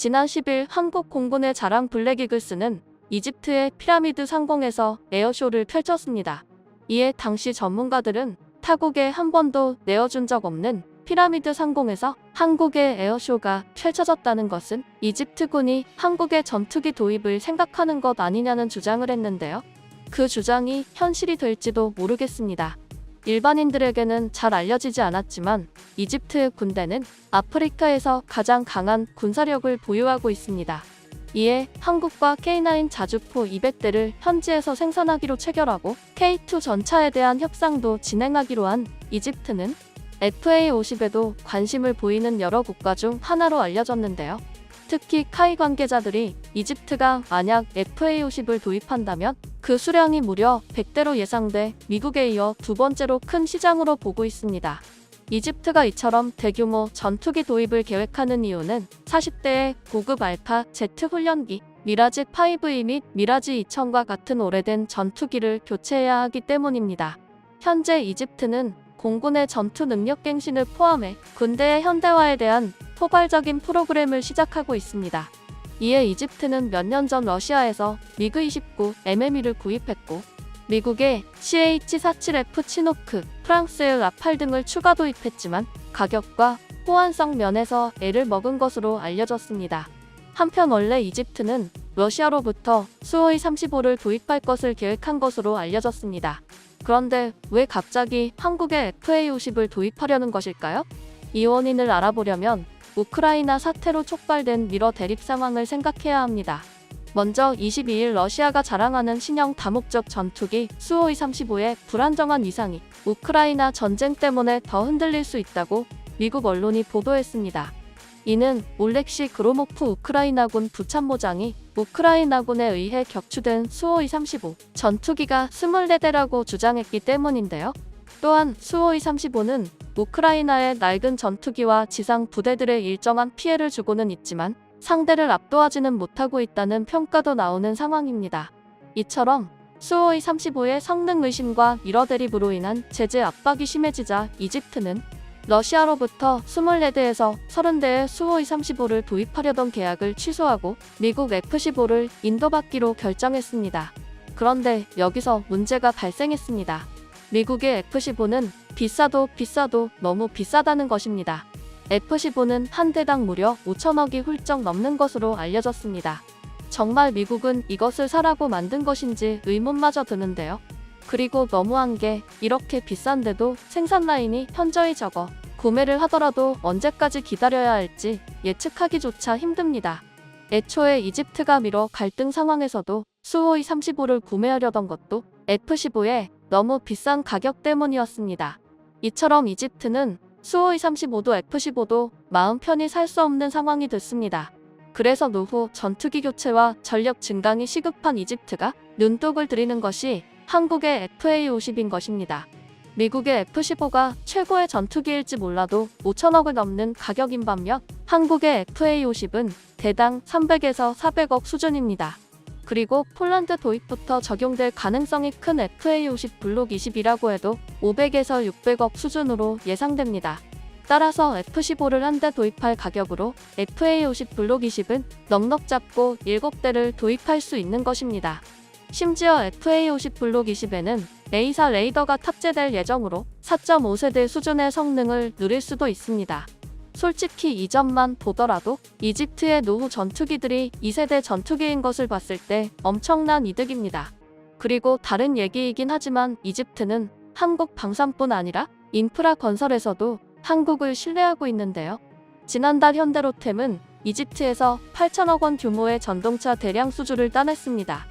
지난 10일 한국 공군의 자랑 블랙이글스는 이집트의 피라미드 상공에서 에어쇼를 펼쳤습니다. 이에 당시 전문가들은 타국에 한 번도 내어준 적 없는 피라미드 상공에서 한국의 에어쇼가 펼쳐졌다는 것은 이집트군이 한국의 전투기 도입을 생각하는 것 아니냐는 주장을 했는데요. 그 주장이 현실이 될지도 모르겠습니다. 일반인들에게는 잘 알려지지 않았지만 이집트의 군대는 아프리카에서 가장 강한 군사력을 보유하고 있습니다. 이에 한국과 K9 자주포 200대를 현지에서 생산하기로 체결하고 K2 전차에 대한 협상도 진행하기로 한 이집트는 FA-50에도 관심을 보이는 여러 국가 중 하나로 알려졌는데요. 특히 카이 관계자들이 이집트가 만약 FA-50을 도입한다면 그 수량이 무려 100대로 예상돼 미국에 이어 두 번째로 큰 시장으로 보고 있습니다. 이집트가 이처럼 대규모 전투기 도입을 계획하는 이유는 40대의 고급 알파 제트 훈련기 미라지 5E 및 미라지 2000과 같은 오래된 전투기를 교체해야 하기 때문입니다. 현재 이집트는 공군의 전투 능력 갱신을 포함해 군대의 현대화에 대한 포괄적인 프로그램을 시작하고 있습니다. 이에 이집트는 몇 년 전 러시아에서 미그-29 MME를 구입했고 미국의 CH-47F 치노크, 프랑스의 라팔 등을 추가 도입했지만 가격과 호환성 면에서 애를 먹은 것으로 알려졌습니다. 한편 원래 이집트는 러시아로부터 수호이 35를 도입할 것을 계획한 것으로 알려졌습니다. 그런데 왜 갑자기 한국에 FA-50을 도입하려는 것일까요? 이 원인을 알아보려면 우크라이나 사태로 촉발된 미러 대립 상황을 생각해야 합니다. 먼저 22일 러시아가 자랑하는 신형 다목적 전투기 수호이 35의 불안정한 위상이 우크라이나 전쟁 때문에 더 흔들릴 수 있다고 미국 언론이 보도했습니다. 이는 올렉시 그로모프 우크라이나군 부참모장이 우크라이나군에 의해 격추된 수호이 35 전투기가 24대라고 주장했기 때문인데요. 또한 수호이 35는 우크라이나의 낡은 전투기와 지상 부대들의 일정한 피해를 주고는 있지만 상대를 압도하지는 못하고 있다는 평가도 나오는 상황입니다. 이처럼 수호이 35의 성능 의심과 미러 대립으로 인한 제재 압박이 심해지자 이집트는 러시아로부터 24대에서 30대의 수호이 35를 도입하려던 계약을 취소하고 미국 F-15를 인도받기로 결정했습니다. 그런데 여기서 문제가 발생했습니다. 미국의 F-15는 비싸도 너무 비싸다는 것입니다. F-15는 한 대당 무려 5천억이 훌쩍 넘는 것으로 알려졌습니다. 정말 미국은 이것을 사라고 만든 것인지 의문마저 드는데요. 그리고 너무한 게 이렇게 비싼데도 생산 라인이 현저히 적어 구매를 하더라도 언제까지 기다려야 할지 예측하기조차 힘듭니다. 애초에 이집트가 미러 갈등 상황에서도 수호이 35를 구매하려던 것도 F-15의 너무 비싼 가격 때문이었습니다. 이처럼 이집트는 수호이 35도 F-15도 마음 편히 살 수 없는 상황이 됐습니다. 그래서 노후 전투기 교체와 전력 증강이 시급한 이집트가 눈독을 들이는 것이 한국의 FA-50인 것입니다. 미국의 F-15가 최고의 전투기일지 몰라도 5천억을 넘는 가격인 반면 한국의 FA-50은 대당 300에서 400억 수준입니다. 그리고 폴란드 도입부터 적용될 가능성이 큰 FA-50 블록 20이라고 해도 500에서 600억 수준으로 예상됩니다. 따라서 F-15를 한 대 도입할 가격으로 FA-50 블록 20은 넉넉 잡고 7대를 도입할 수 있는 것입니다. 심지어 FA-50 블록 20에는 A4 레이더가 탑재될 예정으로 4.5세대 수준의 성능을 누릴 수도 있습니다. 솔직히 이 점만 보더라도 이집트의 노후 전투기들이 2세대 전투기인 것을 봤을 때 엄청난 이득입니다. 그리고 다른 얘기이긴 하지만 이집트는 한국 방산뿐 아니라 인프라 건설에서도 한국을 신뢰하고 있는데요. 지난달 현대로템은 이집트에서 8천억 원 규모의 전동차 대량 수주를 따냈습니다.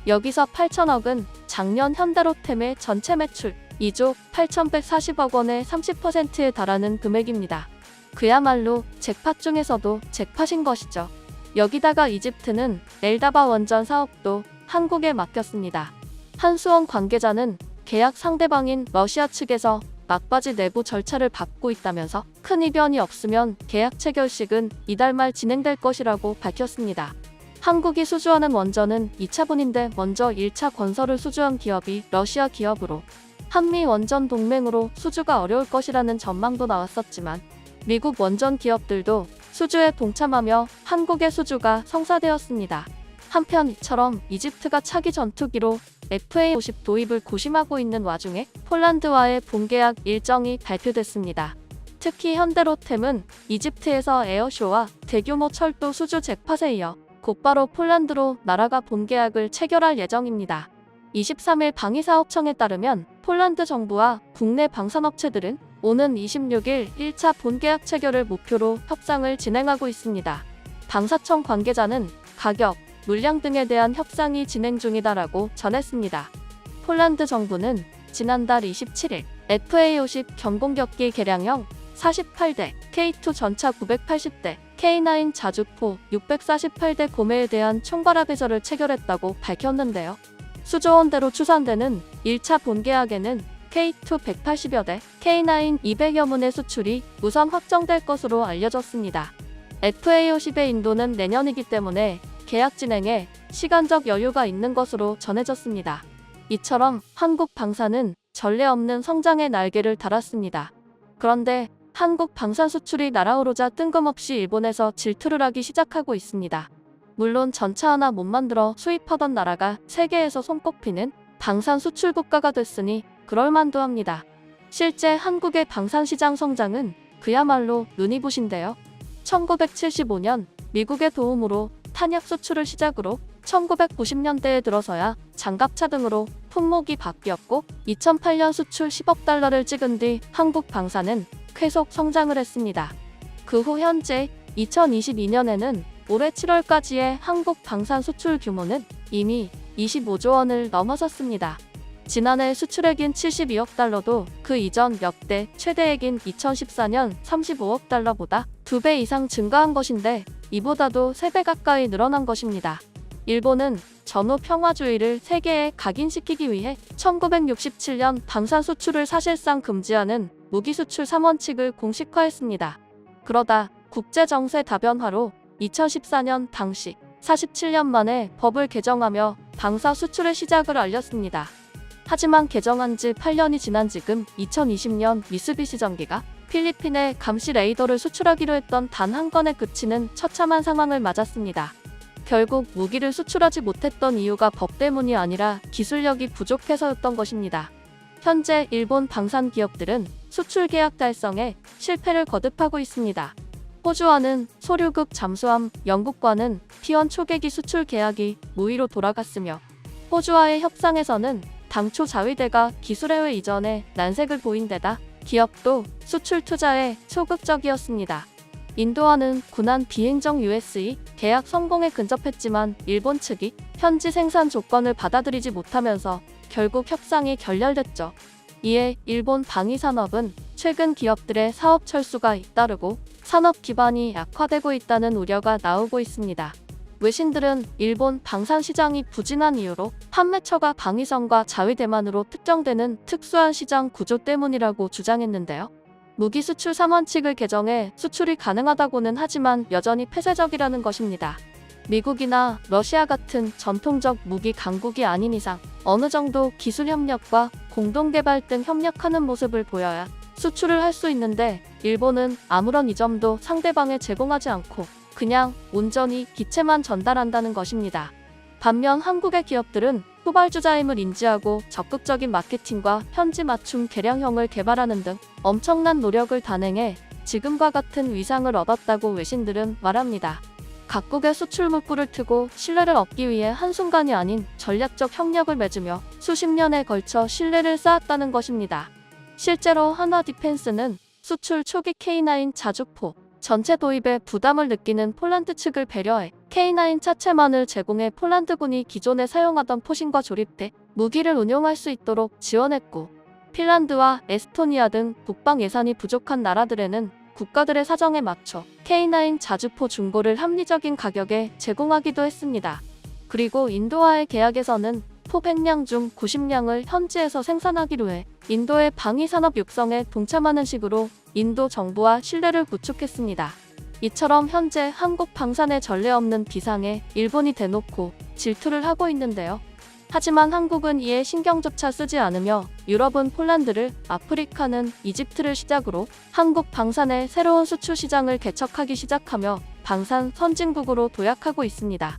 여기서 8천억은 작년 현대로템의 전체 매출 2조 8,140억 원의 30%에 달하는 금액입니다. 그야말로 잭팟 중에서도 잭팟인 것이죠. 여기다가 이집트는 엘다바 원전 사업도 한국에 맡겼습니다. 한수원 관계자는 계약 상대방인 러시아 측에서 막바지 내부 절차를 밟고 있다면서 큰 이변이 없으면 계약 체결식은 이달 말 진행될 것이라고 밝혔습니다. 한국이 수주하는 원전은 2차분인데 먼저 1차 건설을 수주한 기업이 러시아 기업으로 한미 원전 동맹으로 수주가 어려울 것이라는 전망도 나왔었지만 미국 원전 기업들도 수주에 동참하며 한국의 수주가 성사되었습니다. 한편 이처럼 이집트가 차기 전투기로 FA-50 도입을 고심하고 있는 와중에 폴란드와의 본계약 일정이 발표됐습니다. 특히 현대로템은 이집트에서 에어쇼와 대규모 철도 수주 잭팟에 이어 곧바로 폴란드로 날아가 본계약을 체결할 예정입니다. 23일 방위사업청에 따르면 폴란드 정부와 국내 방산업체들은 오는 26일 1차 본계약 체결을 목표로 협상을 진행하고 있습니다. 방사청 관계자는 가격, 물량 등에 대한 협상이 진행 중이다라고 전했습니다. 폴란드 정부는 지난달 27일 FA-50 경공격기 개량형 48대, K2 전차 980대, K9 자주포 648대 구매에 대한 총괄합의서를 체결했다고 밝혔는데요. 수조원대로 추산되는 1차 본계약에는 K2 180여 대, K9 200여 문의 수출이 우선 확정될 것으로 알려졌습니다. FA-50의 인도는 내년이기 때문에 계약 진행에 시간적 여유가 있는 것으로 전해졌습니다. 이처럼 한국 방산은 전례 없는 성장의 날개를 달았습니다. 그런데 한국 방산 수출이 날아오르자 뜬금없이 일본에서 질투를 하기 시작하고 있습니다. 물론 전차 하나 못 만들어 수입하던 나라가 세계에서 손꼽히는 방산 수출 국가가 됐으니 그럴만도 합니다. 실제 한국의 방산 시장 성장은 그야말로 눈이 부신데요. 1975년 미국의 도움으로 탄약 수출을 시작으로 1990년대에 들어서야 장갑차 등으로 품목이 바뀌었고 2008년 수출 10억 달러를 찍은 뒤 한국 방산은 계속 성장을 했습니다. 그 후 현재 2022년에는 올해 7월까지의 한국 방산 수출 규모는 이미 25조 원을 넘어섰습니다. 지난해 수출액인 72억 달러도 그 이전 역대 최대액인 2014년 35억 달러보다 2배 이상 증가한 것인데 이보다도 3배 가까이 늘어난 것입니다. 일본은 전후 평화주의를 세계에 각인시키기 위해 1967년 방산 수출을 사실상 금지하는 무기 수출 3원칙을 공식화했습니다. 그러다 국제정세 다변화로 2014년 당시 47년 만에 법을 개정하며 방사 수출의 시작을 알렸습니다. 하지만 개정한 지 8년이 지난 지금 2020년 미쓰비시 전기가 필리핀에 감시 레이더를 수출하기로 했던 단 한 건에 그치는 처참한 상황을 맞았습니다. 결국 무기를 수출하지 못했던 이유가 법 때문이 아니라 기술력이 부족해서였던 것입니다. 현재 일본 방산 기업들은 수출 계약 달성에 실패를 거듭하고 있습니다. 호주와는 소류급 잠수함, 영국과는 T1 초계기 수출 계약이 무의로 돌아갔으며 호주와의 협상에서는 당초 자위대가 기술해외 이전에 난색을 보인 데다 기업도 수출 투자에 소극적이었습니다. 인도와는 군한 비행정 USE 계약 성공에 근접했지만 일본 측이 현지 생산 조건을 받아들이지 못하면서 결국 협상이 결렬됐죠. 이에 일본 방위산업은 최근 기업들의 사업 철수가 잇따르고 산업 기반이 약화되고 있다는 우려가 나오고 있습니다. 외신들은 일본 방산 시장이 부진한 이유로 판매처가 방위선과 자위대만으로 특정되는 특수한 시장 구조 때문이라고 주장했는데요. 무기 수출 3원칙을 개정해 수출이 가능하다고는 하지만 여전히 폐쇄적이라는 것입니다. 미국이나 러시아 같은 전통적 무기 강국이 아닌 이상 어느 정도 기술 협력과 공동개발 등 협력하는 모습을 보여야 수출을 할 수 있는데 일본은 아무런 이점도 상대방에 제공하지 않고 그냥 온전히 기체만 전달한다는 것입니다. 반면 한국의 기업들은 후발주자임을 인지하고 적극적인 마케팅과 현지 맞춤 개량형을 개발하는 등 엄청난 노력을 단행해 지금과 같은 위상을 얻었다고 외신들은 말합니다. 각국의 수출 물꼬를 트고 신뢰를 얻기 위해 한순간이 아닌 전략적 협력을 맺으며 수십 년에 걸쳐 신뢰를 쌓았다는 것입니다. 실제로 한화 디펜스는 수출 초기 K9 자주포 전체 도입에 부담을 느끼는 폴란드 측을 배려해 K9 차체만을 제공해 폴란드군이 기존에 사용하던 포신과 조립돼 무기를 운용할 수 있도록 지원했고 핀란드와 에스토니아 등 국방 예산이 부족한 나라들에는 국가들의 사정에 맞춰 K9 자주포 중고를 합리적인 가격에 제공하기도 했습니다. 그리고 인도와의 계약에서는 포 100량 중 90량을 현지에서 생산하기로 해 인도의 방위산업 육성에 동참하는 식으로 인도 정부와 신뢰를 구축했습니다. 이처럼 현재 한국 방산의 전례 없는 비상에 일본이 대놓고 질투를 하고 있는데요. 하지만 한국은 이에 신경조차 쓰지 않으며 유럽은 폴란드를, 아프리카는 이집트를 시작으로 한국 방산의 새로운 수출 시장을 개척하기 시작하며 방산 선진국으로 도약하고 있습니다.